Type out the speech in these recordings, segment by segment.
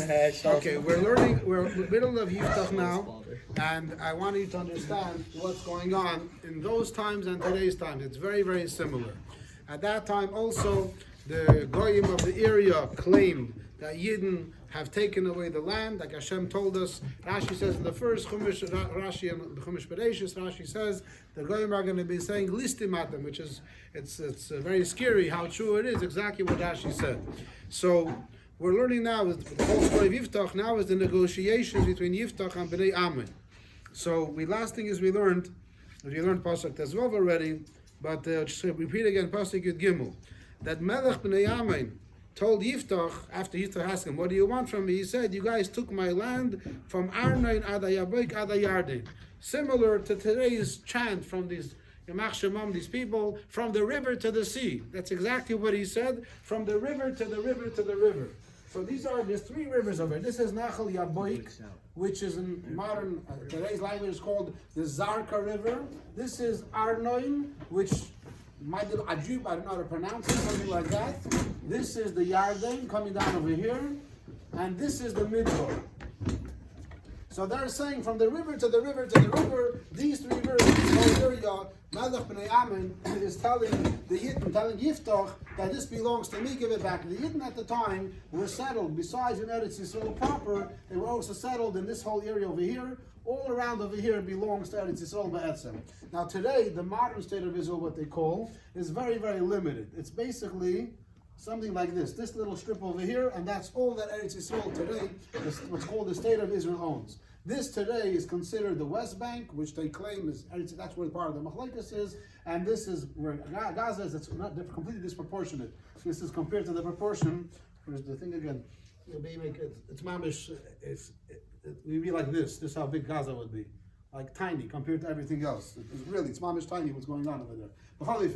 Okay, we're in the middle of yiftach now, and I want you to understand what's going on in those times and today's times. It's very, very similar. At that time also, the goyim of the area claimed that Yidden have taken away the land, like Hashem told us. Rashi says in the first Chumash, Rashi and the Chumash Bereshis, Rashi says the goyim are going to be saying listimatem, which is it's very scary how true it is. Exactly what Rashi said. So we're learning now is the whole story of yiftach. Now is the negotiations between yiftach and Bnei Ammon. So last thing is we learned Pasuk Tezvav already, but just repeat again Pasuk Yud Gimel, that Melech Bnei Ammon told Yiftach, after Yiftach asked him, what do you want from me? He said, you guys took my land from Arnain ad Yaboik ad Yarden. Similar to today's chant from these Yamach Shemam, these people, from the river to the sea. That's exactly what he said, from the river to the river to the river. So there's three rivers over here. This is Nachal Yaboik, which is in modern, today's language is called the Zarka River. This is Arnoin, which my little Ajub, I don't know how to pronounce it, something like that. This is the Yarden coming down over here, and this is the Midbar. So they're saying from the river to the river to the river, these three rivers, this whole area, Melech Bnei Ammon is telling the Yidden, telling Yiftach that this belongs to me, give it back. The Yidden at the time were settled, besides in Eretz Yisrael proper, they were also settled in this whole area over here. All around over here belongs to Eretz Yisrael Ba'etzem. Now today, the modern state of Israel, what they call, is very, very limited. It's basically something like this little strip over here, and that's all that Eretz Yisrael today, what's called the state of Israel owns. This today is considered the West Bank, which they claim is, that's where part of the Machlekes is, and this is where Gaza is. It's not completely disproportionate. This is compared to the proportion. Where's the thing again? It's mamish. It would be like this. This is how big Gaza would be, like tiny compared to everything else. It's mamish tiny what's going on over there. But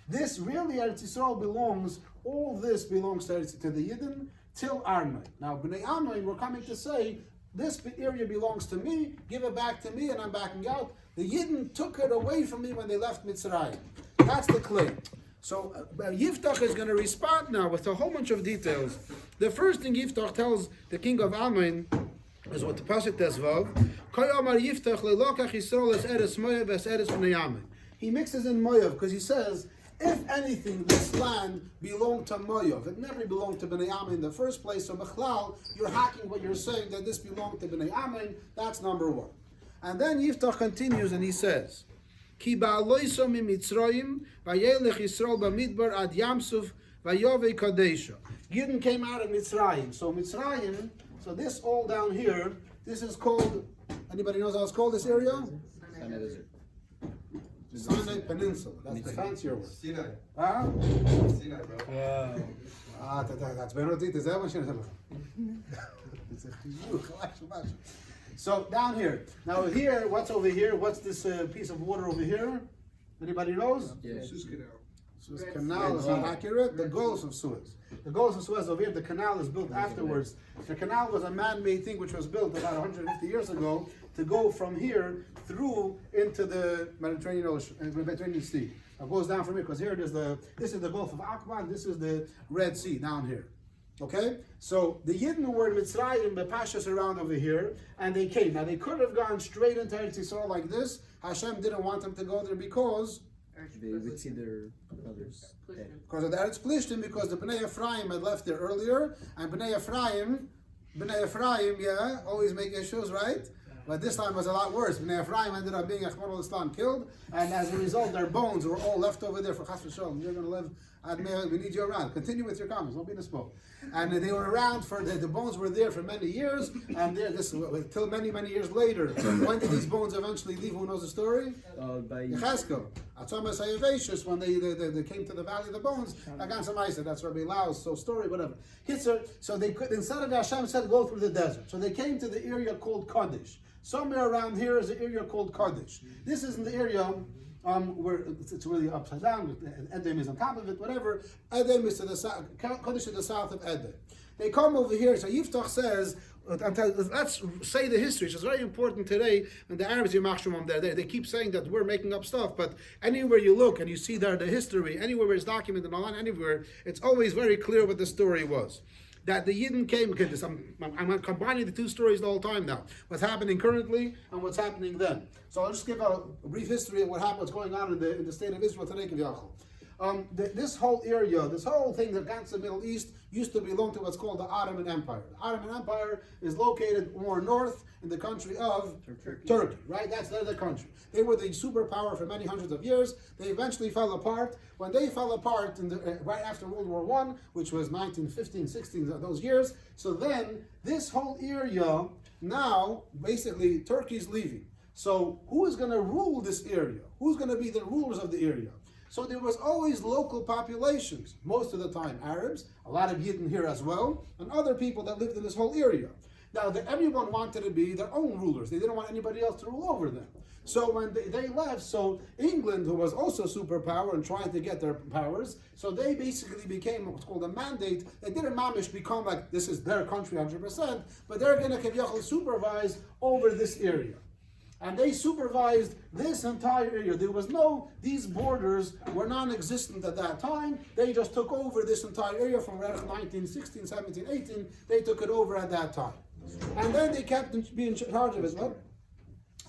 this really Eretz Yisrael belongs. All this belongs to the Yidden till Arnai. Now Bnei Ammon were coming to say, this area belongs to me, give it back to me, and I'm backing out. The Yidden took it away from me when they left Mitzrayim. That's the claim. So Yiftach is going to respond now with a whole bunch of details. The first thing Yiftach tells the king of Ammon is what the Pasuk Tezvav, Yiftach lelokach Yisrael es eres Moav es eres Bnei Ammon. He mixes in Moav because he says, if anything, this land belonged to Moav. It never belonged to Bnei Ammon in the first place. So Bechlal, you're hacking what you're saying, that this belonged to Bnei Ammon. That's number one. And then Yiftach continues and he says, Ki ba'aloiso mi Mitzrayim, vayelech Yisrael b'midbar ad Yamsuf, vayovei kadesha. Yidden came out of Mitzrayim. So Mitzrayim, so this all down here, this is called, anybody knows how it's called, this area? Sinai Desert. Sinai Peninsula. That's the fancier word. Sinai. Huh? Sinai, bro. That's Benodit. Is that what you're saying? So down here. Now here, what's over here? What's this piece of water over here? Anybody knows? Yeah. Suez Canal is not accurate. The Gulf of Suez. The Gulf of Suez over here. The canal is built afterwards. The canal was a man-made thing which was built about 150 years ago to go from here through into the Mediterranean Ocean, Mediterranean Sea. It goes down from here because here this is the Gulf of Aqaba, this is the Red Sea down here. Okay, so the Yidden were in Mitzrayim, the Pashas around over here, and they came. Now they could have gone straight into Eretz Yisrael like this. Hashem didn't want them to go there because They would see their brothers dead. Because of the Eretz Plishtim, because the Bnei Ephraim had left there earlier, and Bnei Ephraim, always make issues, right? But this time was a lot worse. Bnei Ephraim ended up being Achmar al-Islam killed, and as a result, their bones were all left over there for Chas v'Shalom. You're going to live, we need you around. Continue with your comments, don't be in the smoke. And they were around for, the bones were there for many years, and till many, many years later. When did these bones eventually leave? Who knows the story? By Yechezkel. Atzomas Hayavashis, when they came to the Valley of the Bones, Agan Samaisa, that's Rabbi Lau's story, whatever. So they could, instead of Hashem said, go through the desert. So they came to the area called Kadesh. Somewhere around here is an area called Kadesh. This is in the area where it's really upside down. Edom is on top of it, whatever. Edom is to the south, Kadesh to the south of Edom. They come over here, so Yiftach says, let's say the history, which is very important today, and the Arabs, they keep saying that we're making up stuff, but anywhere you look and you see there the history, anywhere where it's documented online, anywhere, it's always very clear what the story was. that the Yidden came. Okay, I'm combining the two stories the whole time now. What's happening currently and what's happening then. So I'll just give a brief history of what's going on in the state of Israel today. This whole area, this whole thing that got to the Middle East used to belong to what's called the Ottoman Empire. The Ottoman Empire is located more north in the country of Turkey, right? That's the country. They were the superpower for many hundreds of years. They eventually fell apart. When they fell apart right after World War I, which was 1915, 16, those years, so then this whole area, now basically Turkey's leaving. So who is going to rule this area? Who's going to be the rulers of the area? So there was always local populations, most of the time Arabs, a lot of Yidden here as well, and other people that lived in this whole area. Now, everyone wanted to be their own rulers. They didn't want anybody else to rule over them. So when they left, so England, who was also superpower and trying to get their powers, so they basically became what's called a mandate. They didn't mamish become like, this is their country 100%, but they're going to supervise over this area. And they supervised this entire area. There was these borders were non-existent at that time. They just took over this entire area from 1916, 17, 18. They took it over at that time. And then they kept being in charge of it, well,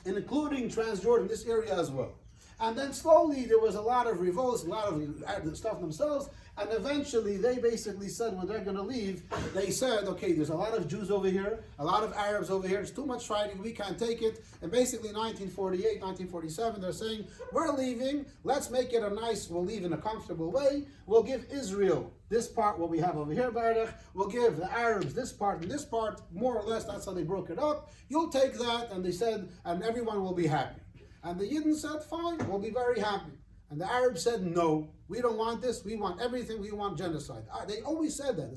including Transjordan, this area as well. And then slowly there was a lot of revolts, a lot of stuff themselves, and eventually they basically said when they're going to leave, they said, okay, there's a lot of Jews over here, a lot of Arabs over here, it's too much fighting, we can't take it. And basically 1948, 1947, they're saying, we're leaving, let's make it we'll leave in a comfortable way, we'll give Israel this part, what we have over here, Baruch, we'll give the Arabs this part and this part, more or less, that's how they broke it up. You'll take that, and they said, and everyone will be happy. And the Yidden said, fine, we'll be very happy. And the Arabs said, no, we don't want this, we want everything, we want genocide. They always said that.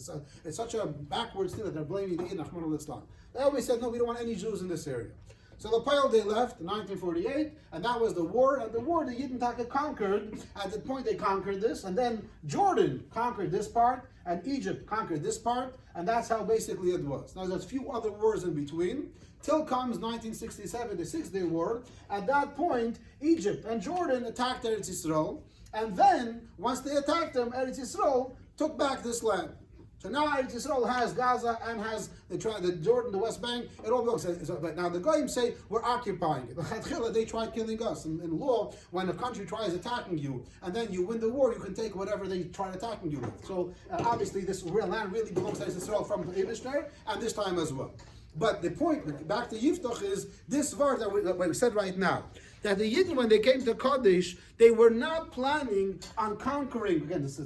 It's such a backwards thing that they're blaming the Yidden, Ahmad al-Islam. They always said, no, we don't want any Jews in this area. So the Pale, they left in 1948, and that was the war. And the war, the Yiddentaka conquered. At the point, they conquered this, and then Jordan conquered this part, and Egypt conquered this part, and that's how basically it was. Now, there's a few other wars in between. Till comes 1967, the Six-Day War. At that point, Egypt and Jordan attacked Eretz Yisrael, and then, once they attacked them, Eretz Yisrael took back this land. So now Eretz Yisrael has Gaza and has the Jordan, the West Bank, it all belongs. But now the Goyim say, we're occupying it. They tried killing us. In law, when a country tries attacking you, and then you win the war, you can take whatever they try attacking you with. So obviously this land really belongs to Eretz Yisrael from the Eibishter, and this time as well. But the point, back to yiftach, is this verse that we said right now, that the Yidden, when they came to Kadesh, they were not planning on conquering. Again, it's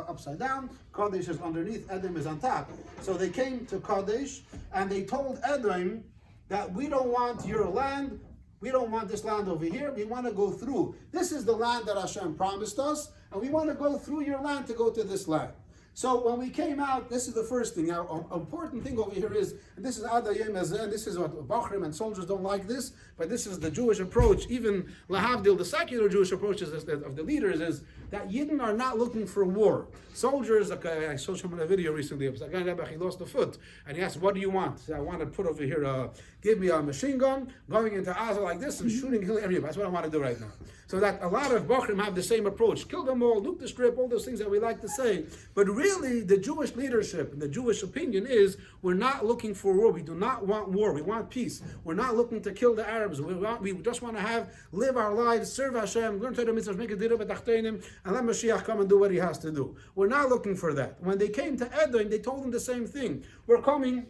upside down. Kadesh is underneath, Edom is on top. So they came to Kadesh, and they told Edom that we don't want your land, we don't want this land over here, we want to go through. This is the land that Hashem promised us, and we want to go through your land to go to this land. So when we came out, this is the first thing. Now, important thing over here is, and this is Adayim Azeh, and this is what Bachrim and soldiers don't like this, but this is the Jewish approach. Even Lahavdil, the secular Jewish approach of the leaders is that Yidden are not looking for war. Soldiers, I saw someone in a video recently, he lost a foot, and he asked, what do you want? He said, I want to put over here, give me a machine gun, going into Gaza like this, and shooting, killing everybody. That's what I want to do right now. So that a lot of Bachrim have the same approach. Kill them all, nuke the strip, all those things that we like to say. But really, the Jewish leadership and the Jewish opinion is, we're not looking for war. We do not want war. We want peace. We're not looking to kill the Arabs. We just want to live our lives, serve Hashem, learn Torah mitzvahs, make a dirah b'tachtenim, and let Mashiach come and do what he has to do. We're not looking for that. When they came to Edom, they told him the same thing. We're coming.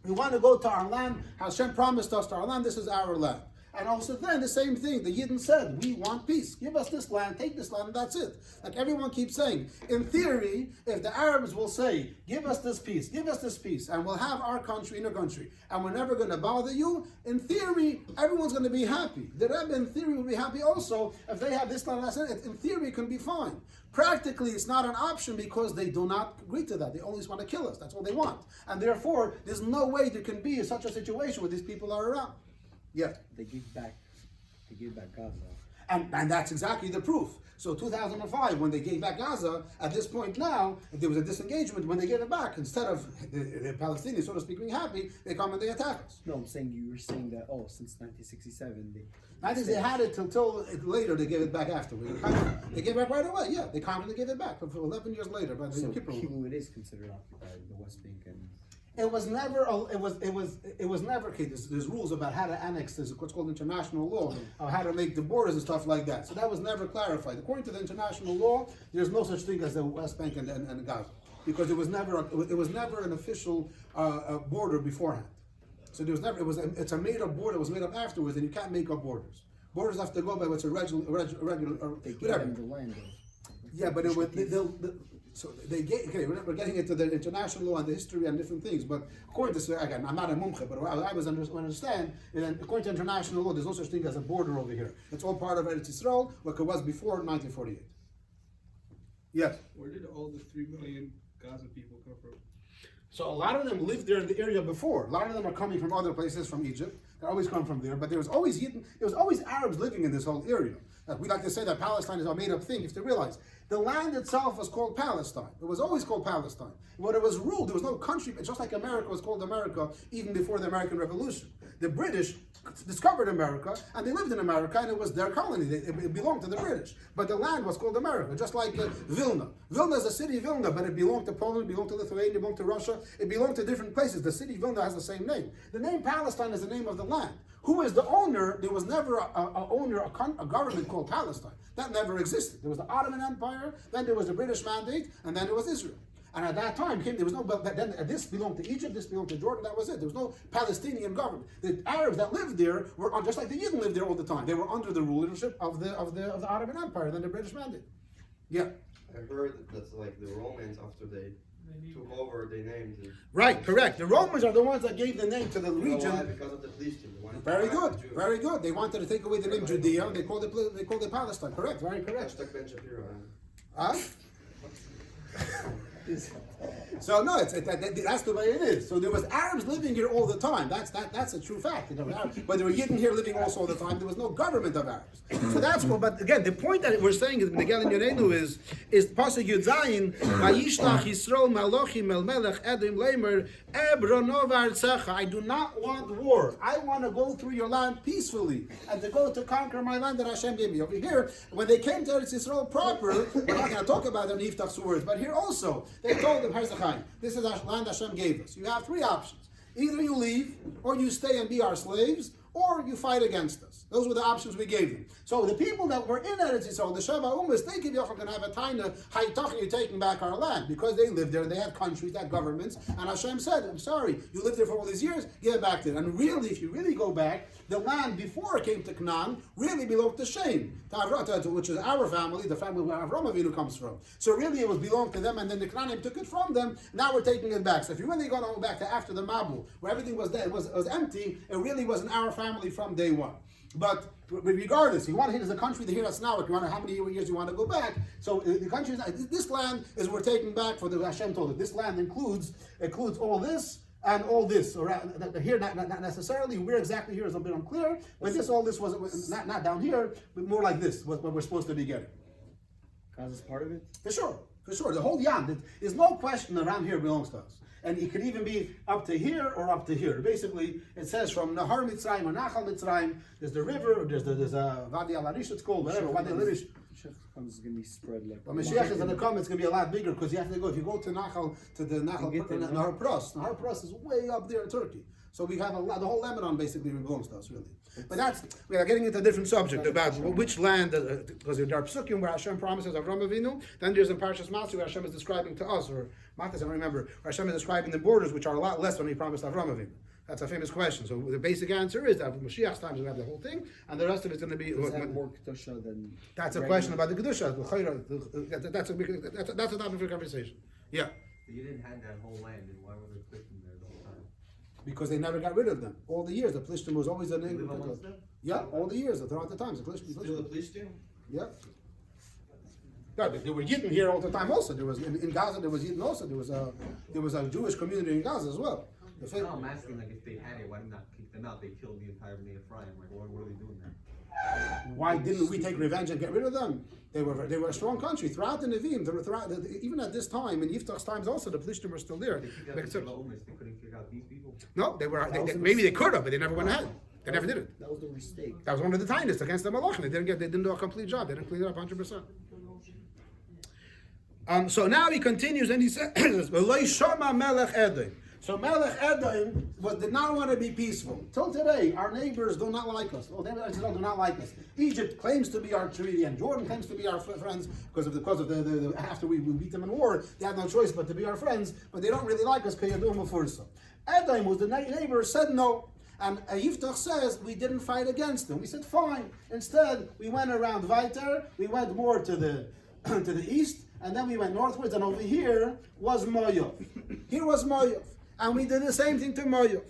We want to go to our land. Hashem promised us to our land. This is our land. And also then the same thing, the Yidden said, we want peace. Give us this land, take this land, and that's it. Like everyone keeps saying. In theory, if the Arabs will say, give us this peace, and we'll have our country in your country, and we're never going to bother you, in theory, everyone's going to be happy. The Rebbe, in theory, will be happy also if they have this land, and that's it. In theory, it can be fine. Practically, it's not an option because they do not agree to that. They always want to kill us. That's all they want. And therefore, there's no way there can be such a situation where these people are around. Yeah. They give back Gaza. And that's exactly the proof. So 2005, when they gave back Gaza, at this point now, there was a disengagement. When they gave it back, instead of the Palestinians, so to speak, being happy, they come and they attack us. No, I'm saying you were saying that, since 1967, I think they had it till later, they gave it back afterwards. They gave it back right away, yeah. They kindly gave it back for 11 years later. But so Kippur, it is considered occupied, the West Bank and... it was never. Okay, there's rules about how to annex. There's what's called international law of how to make the borders and stuff like that. So that was never clarified. According to the international law, there's no such thing as the West Bank and Gaza because it was never an official border beforehand. So there was never. It's a made up border. It was made up afterwards, and you can't make up borders. Borders have to go by what's a regular They gave whatever. them the land, though. Yeah, but so they get okay. We're getting into the international law and the history and different things. But according to again, I'm not a mumche, but I was understand. And according to international law, there's no such thing as a border over here. It's all part of Eretz Yisrael, like it was before 1948. Yes. Where did all the 3 million Gaza people come from? So a lot of them lived there in the area before. A lot of them are coming from other places, from Egypt. They always come from there. But there was always Arabs living in this whole area. We like to say that Palestine is a made-up thing. You have to realize the land itself was called Palestine. It was always called Palestine. When it was ruled, there was no country, just like America was called America even before the American Revolution. The British discovered America, and they lived in America, and it was their colony. It belonged to the British. But the land was called America, just like Vilna. Vilna is a city, Vilna, but it belonged to Poland, it belonged to Lithuania, it belonged to Russia. It belonged to different places. The city Vilna has the same name. The name Palestine is the name of the land. Who is the owner? There was never a government called Palestine. That never existed. There was the Ottoman Empire, then there was the British Mandate, and then there was Israel. And at that time, there was no. But then this belonged to Egypt, this belonged to Jordan. That was it. There was no Palestinian government. The Arabs that lived there were just like the Yidden lived there all the time. They were under the rulership of the Ottoman Empire, then the British Mandate. Yeah. I heard that's like the Romans after they took over, they named it. Right, correct. The Romans are the ones that gave the name to the You know region. why? Because of the Plishtim. They wanted to Very attack good, the Jews. very good. They wanted to take away the name Judea. They called it Palestine. Correct, very correct. Hashtag Ben Shapiro. Huh? So no, that's the way it is. So there was Arabs living here all the time. That's a true fact. You know, but there were Yidden here living also all the time. There was no government of Arabs. So that's cool. But again, the point that we're saying is Miguel and Yorenu is Pasuk Yud Zayin Vayishlach Yisrael Malochim El Melech Edim Leimer Ebronov Artzecha. I do not want war. I want to go through your land peacefully and to go to conquer my land that Hashem gave me. Over here, when they came to Eretz Yisrael proper, we're not going to talk about them in yiftach's words, but here also they told them, this is the land Hashem gave us. You have 3 options. Either you leave, or you stay and be our slaves, or you fight against us. Those were the options we gave them. So the people that were in Eretz Yisrael, the Sheva Umas, they could going to have a time to yiftach, you're taking back our land, because they lived there, they had countries, they had governments, and Hashem said, I'm sorry, you lived there for all these years, give it back to them. And really, if you really go back, the land before it came to Canaan really belonged to Shem, which is our family, the family where Avram Avinu comes from. So really it was belonged to them, and then the Canaanim took it from them, now we're taking it back. So if you're really going to go back to after the Mabul, where everything was there, it was empty, it really wasn't our family from day one. But regardless, you want to hit as a country to hear us now, if you want to, how many years you want to go back. So the country is, this land is we're taking back for the Hashem told it. This land includes all this and all this. Or here, not necessarily. Where exactly here is a bit unclear. But all this was not down here, but more like this, what we're supposed to be getting. Gaza's part of it? For sure. The whole Yam, there's no question around here belongs to us. And it could even be up to here or up to here. Basically, it says from Nahar Mitzrayim or Nachal Mitzrayim, there's the river, there's a Vadi Al-Arish, it's called, whatever, Vadi Al-Arish. Mashiach is going to be spread like... When Mashiach is going to come, it's going to be a lot bigger, because you have to go, if you go to Nahal, to the Nahal, Nahar Pras is way up there in Turkey. So we have the whole Lebanon basically belongs to us, really. But we are getting into a different subject about which land, because there are psukim where Hashem promises Avram Avinu, then there's in Parshas Matzah where Hashem is describing to us, or Matthias, I don't remember, where Hashem is describing the borders, which are a lot less than he promised Avram Avinu. That's a famous question. So the basic answer is that in Mashiach's time, we have the whole thing, and the rest of it's going to be... Does it have more Kedusha than... That's a question about the Kedusha. That's a topic for conversation. Yeah. You didn't have that whole land, and why were they Plishtim there the whole time? Because they never got rid of them. All the years, the Plishtim was always a They name. live amongst them? Yeah, all the years, throughout the times, the Plishtim. Still the Plishtim? Yeah. Yeah, they were Yidden here all the time also. There was, in Gaza, there was Yidden also. There was a Jewish community in Gaza as well. No, I'm asking, like, if they had it, why did not kick them out? They killed the entire Bnei Ephraim. Like, what were they doing there? Why didn't we take revenge and get rid of them? They were a strong country throughout the Nevi'im. Even at this time, in Yiftach's times also, the Plishtim were still there. They couldn't kick out these people. No, maybe they could have, but they never went ahead. They never did it. That was the mistake. That was one of the tiniest against the Malachim. They didn't do a complete job. They didn't clean it up 100%. So now he continues and he says, so Melech Edom did not want to be peaceful. Till today, our neighbors do not like us. Well, neighbors do not like us. Egypt claims to be our treaty, and Jordan claims to be our friends because of the after we beat them in war, they had no choice but to be our friends. But they don't really like us. Edom, who's the neighbor, said no. And Yiftach says, we didn't fight against them. We said, fine. Instead, we went around Viter, we went more to the to the east, and then we went northwards, and over here was Moav. Here was Moav. And we did the same thing to Moav.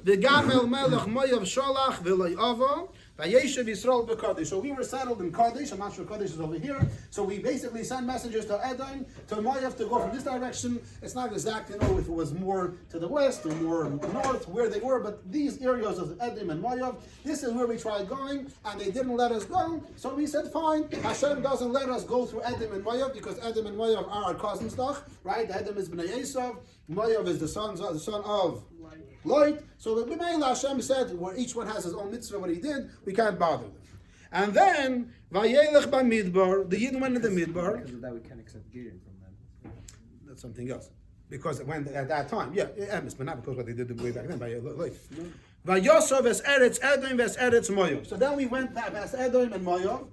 The Gamel Melech Moav Sholach V'Loi Avo Vayeshev Yisrael b'Kadesh. So we were settled in Kadesh. I'm not sure Kadesh is over here. So we basically sent messengers to Edom, to Moav, to go from this direction. It's not exact, if it was more to the west or more north, where they were, but these areas of Edom and Moav, this is where we tried going, and they didn't let us go. So we said, fine, Hashem doesn't let us go through Edom and Moav, because Edom and Moav are our cousins, right? Edom is Bnei Esav, Moav is the son of Light. So the Hashem said, where each one has his own mitzvah, what he did, we can't bother them. And then, Vayelech Bamidbar, the Yidden went in the Midbar. Because of that, we can't accept Gideon from them. That's something else. Because when at that time, but not because what they did way back then, by Light. Vayosov es Eretz Edom es Eretz Moav. So then we went past Edom and Moav.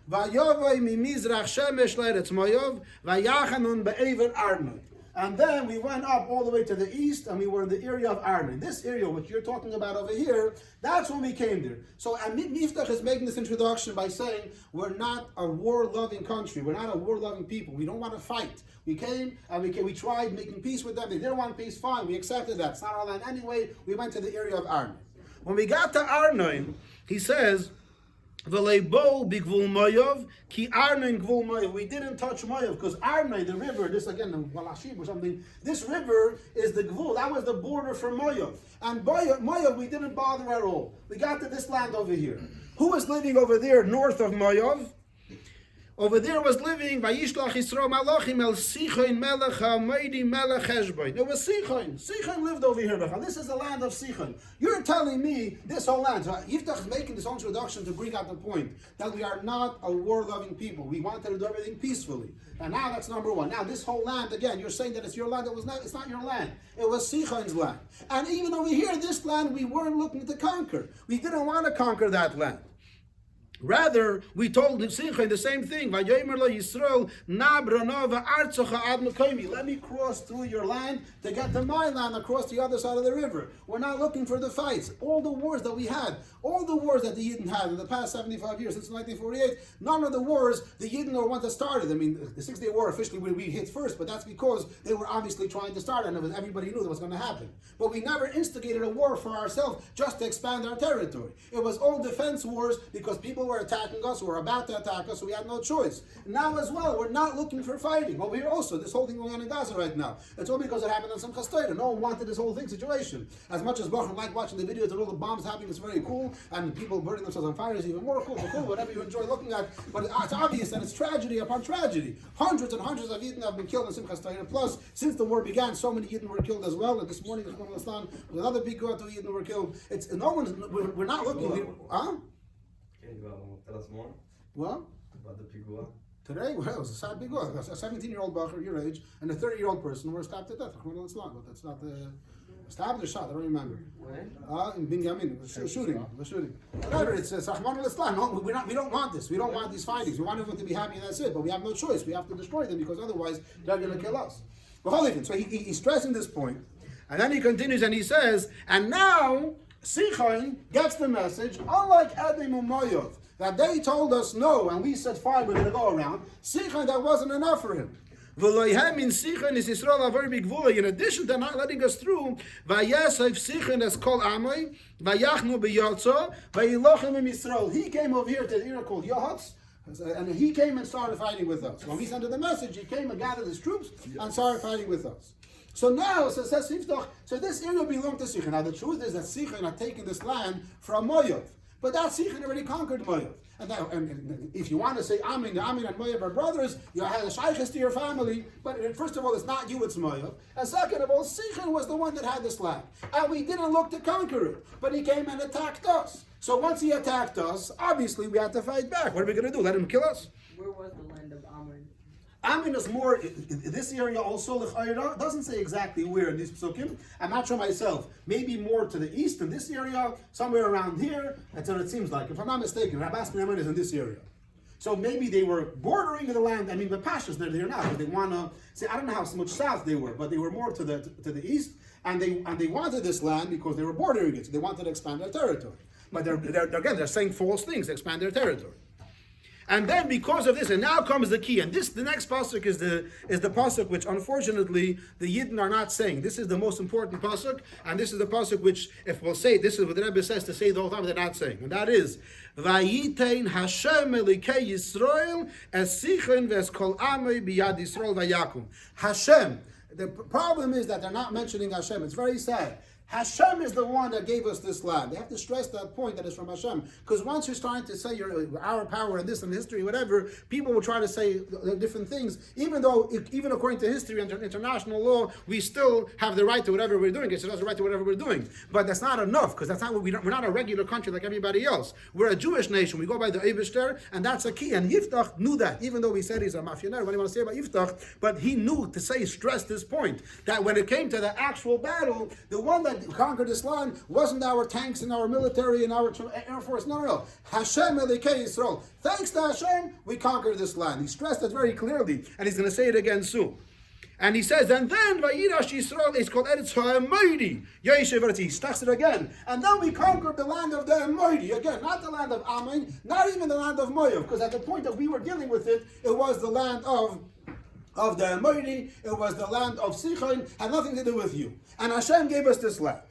Vayovoi mimizrach shemesh le'Eretz Moav, vayachanun be'ever Arnon. And then we went up all the way to the east, and we were in the area of Arnon. This area, which you're talking about over here, that's when we came there. So Yiftach is making this introduction by saying, we're not a war-loving country. We're not a war-loving people. We don't want to fight. We came, and we tried making peace with them. They didn't want peace, fine. We accepted that. It's not our land anyway. We went to the area of Arnon. When we got to Arnon, he says, V'leibo b'gvul Moav, ki Arnon gvul Moav. We didn't touch Moav because Arnon, the river, this again, Walashib or something, this river is the gvul. That was the border for Moav. And Moav, we didn't bother at all. We got to this land over here. Who was living over there north of Moav? Over there was living Vayishlach Yisro Malachim El Sichon Melech HaMeidi Melech Heshbon. It was Sichon. Sichon lived over here. This is the land of Sichon. You're telling me this whole land. So Yiftach is making this whole introduction to bring out the point that we are not a war-loving people. We wanted to do everything peacefully. And now that's number one. Now this whole land, again, you're saying that it's your land. It's not your land. It was Sichon's land. And even over here, this land, we weren't looking to conquer. We didn't want to conquer that land. Rather, we told Sichon the same thing. Let me cross through your land to get to my land across the other side of the river. We're not looking for the fights. All the wars that we had, all the wars that the Yidden had in the past 75 years, since 1948, none of the wars the Yidden were ones that started. I mean, the 6-Day War officially we hit first, but that's because they were obviously trying to start, and everybody knew that was going to happen. But we never instigated a war for ourselves just to expand our territory. It was all defense wars because people were attacking us, were about to attack us, so we had no choice. Now as well, we're not looking for fighting. Over here also, this whole thing going on in Gaza right now, it's all because it happened on some Chastayra. No one wanted this whole thing situation. As much as Bachar like watching the videos of all the bombs happening, it's very cool, and people burning themselves on fire is even more cool, whatever you enjoy looking at. But it's obvious that it's tragedy upon tragedy. Hundreds and hundreds of Yidden have been killed in Simchas Torah. Plus, since the war began, so many Yidden were killed as well. And this morning, another Pikuah, 2 Yidden were killed. We're not looking. Huh? Can you tell us more What? about the Pikuah? Today, well, it was a sad Pikuah. A 17-year-old Bachar, your age, and a 30-year-old person were stabbed to death. But that's not the stabbed or shot. I don't remember. In Binyamin, the shooting. Whatever. It's Rahman al-Islam. No, we don't want this. We don't want these fightings. We want everyone to be happy, and that's it. But we have no choice. We have to destroy them because otherwise they're going to kill us. But so he's stressing this point, and then he continues and he says, and now Sichon gets the message, unlike Edom and Moav, that they told us no, and we said fine, we're going to go around. Sichon, that wasn't enough for him. In addition to not letting us through, he came over here to the area called Yahatz, and he came and started fighting with us. When we sent him the message, he came and gathered his troops and started fighting with us. So now, says Yiftach, so this area belonged to Sichon. Now the truth is that Sichon had taken this land from Moav. But that Sichon already conquered Moav. And if you want to say Amin and Moav are brothers, you have a shaykhs to your family. But first of all, it's not you, it's Moav. And second of all, Sichon was the one that had this land, and we didn't look to conquer it. But he came and attacked us. So once he attacked us, obviously we had to fight back. What are we going to do? Let him kill us? Where was the land of Ammon? Amin is more, this area also, doesn't say exactly where in these psukim. I'm not sure myself. Maybe more to the east in this area, somewhere around here. That's what it seems like. If I'm not mistaken, Rabbas Binyamin is in this area. So maybe they were bordering the land. I mean, the pashas, they're there now, but they want to, say, I don't know how much south they were, but they were more to the east, and they wanted this land because they were bordering it, so they wanted to expand their territory. But they're saying false things to expand their territory. And then because of this, and now comes the key, and the next pasuk is the pasuk which unfortunately the Yidden are not saying. This is the most important pasuk, and this is the pasuk which, if we'll say, this is what the Rebbe says to say the whole time, they're not saying. And that is, Vayitein Hashem Elikei Yisrael es Sichon ves kol amei biyad Yisrael vayakum. Hashem. The problem is that they're not mentioning Hashem. It's very sad. Hashem is the one that gave us this land. They have to stress that point that it's from Hashem. Because once you're starting to say our power and this and history, whatever, people will try to say different things. Even though, even according to history and international law, we still have the right to whatever we're doing. Israel has the right to whatever we're doing. But that's not enough, because that's not what we're not a regular country like everybody else. We're a Jewish nation. We go by the Eibishter, and that's a key. And Yiftach knew that, even though he said he's a mafioner. What do you want to say about Yiftach? But he knew to stress this point, that when it came to the actual battle, the one that conquered this land wasn't our tanks and our military and our air force. No. Hashem Elikei Yisrael. Thanks to Hashem, we conquered this land. He stressed that very clearly, and he's going to say it again soon. And he says, and then Vayirash Yisrael is called Eretz HaEmoidi. Yeshiv Eretz. He starts it again. And then we conquered the land of the Emoidi. Again, not the land of Ammon, not even the land of Moav, because at the point that we were dealing with it, it was the land of the Emoidi, it was the land of Sichon, had nothing to do with you. And Hashem gave us this land.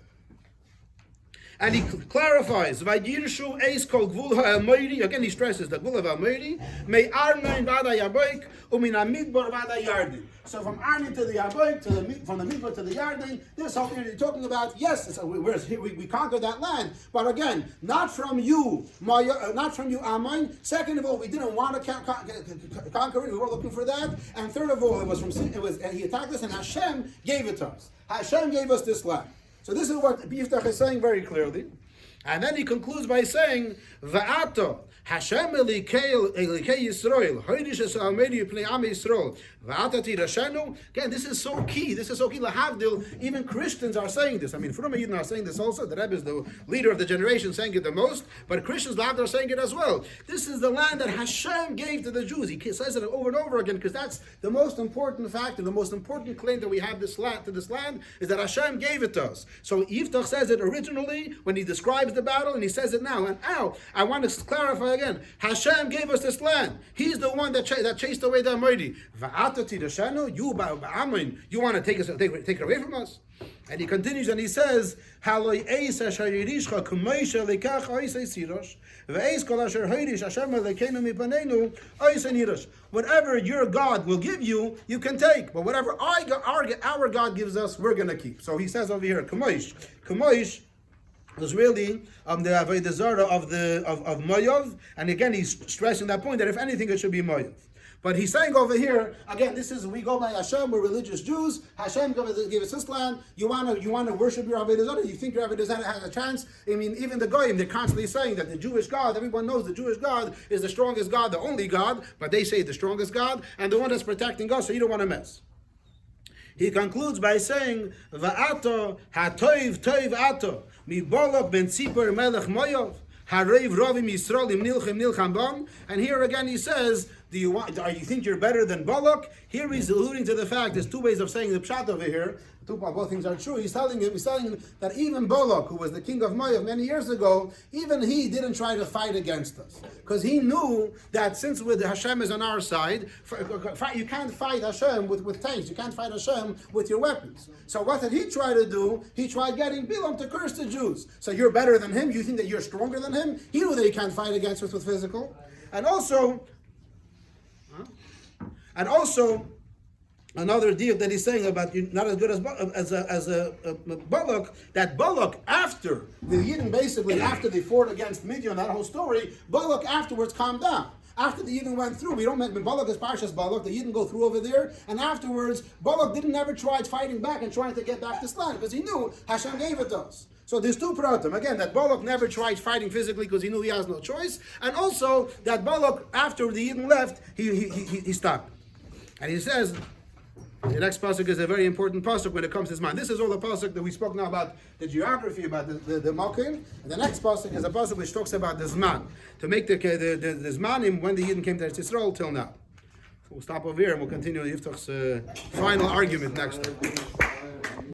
And he clarifies, Vayirshu eis kol gvul ha'amoiri. Again, he stresses the gvul of ha'amoiri. May Arnon vada yaboik umin hamidbar vada yardin. So from Arnon to the yaboik, from the midbar to the Yarden, this whole area you're talking about. Yes, we conquered that land, but again, not from you, Ammon. Second of all, we didn't want to conquer it. We weren't looking for that. And third of all, he attacked us, and Hashem gave it to us. Hashem gave us this land. So this is what Yiftach is saying very clearly. And then he concludes by saying, Va'ato, Hashem Elikei Yisrael, Hoidish es Almedi Pnei Am Yisrael, Va'ata Tirashenu. Again, this is so key. This is so key. Lahavdil, even Christians are saying this. I mean, Frum Yidden are saying this also. The Rebbe is the leader of the generation saying it the most, but Christians, Lahavdil, are saying it as well. This is the land that Hashem gave to the Jews. He says it over and over again, because that's the most important fact and the most important claim that we have to this land, is that Hashem gave it to us. So Yiftach says it originally when he describes the battle, and he says it now. And now, I want to clarify again. Hashem gave us this land. He's the one that chased away the Almighty. You want to take it away from us? And he continues and he says, whatever your God will give you, you can take. But whatever our God gives us, we're going to keep. So he says over here, Kamoish was really the Avodah Zarah of Moav, and again he's stressing that point that if anything it should be Moav. But he's saying over here again, we go by Hashem. We're religious Jews. Hashem gave us this land. You want to worship your Avodah Zarah. You think your Avodah Zarah has a chance? I mean, even the Goyim, they're constantly saying that the Jewish God. Everyone knows the Jewish God is the strongest God, the only God. But they say the strongest God and the one that's protecting us. So you don't want to mess. He concludes by saying, Va'ato ha'toiv toiv ato mi bolok ben tzipor melech Moav hareiv rovim Yisrael im nilchem bam. And here again he says, do you think you're better than Balak? Here he's alluding to the fact, there's two ways of saying the pshat over here. Both things are true. He's telling him that even Balak, who was the king of Moav many years ago, even he didn't try to fight against us. Because he knew that since with Hashem is on our side, you can't fight Hashem with tanks. You can't fight Hashem with your weapons. So what did he try to do? He tried getting Bilam to curse the Jews. So you're better than him? You think that you're stronger than him? He knew that he can't fight against us with physical. And also, another deal that he's saying about you not as good as a Balak. That Balak after the Yidden basically after they fought against Midian, that whole story, Balak afterwards calmed down. After the Yidden went through, we don't mention Balak is Parshas Balak. The Yidden go through over there, and afterwards Balak didn't ever try fighting back and trying to get back this land because he knew Hashem gave it to us. So there's two pratim. Again, that Balak never tried fighting physically because he knew he has no choice, and also that Balak after the Yidden left, he stopped, and he says. The next pasuk is a very important pasuk when it comes to Zman. This is all the pasuk that we spoke now about the geography, about the Malkim. And the next pasuk is a pasuk which talks about the Zman. To make the Zmanim when the Yidden came to Eretz Yisrael till now. So we'll stop over here and we'll continue the yiftach's final argument next time.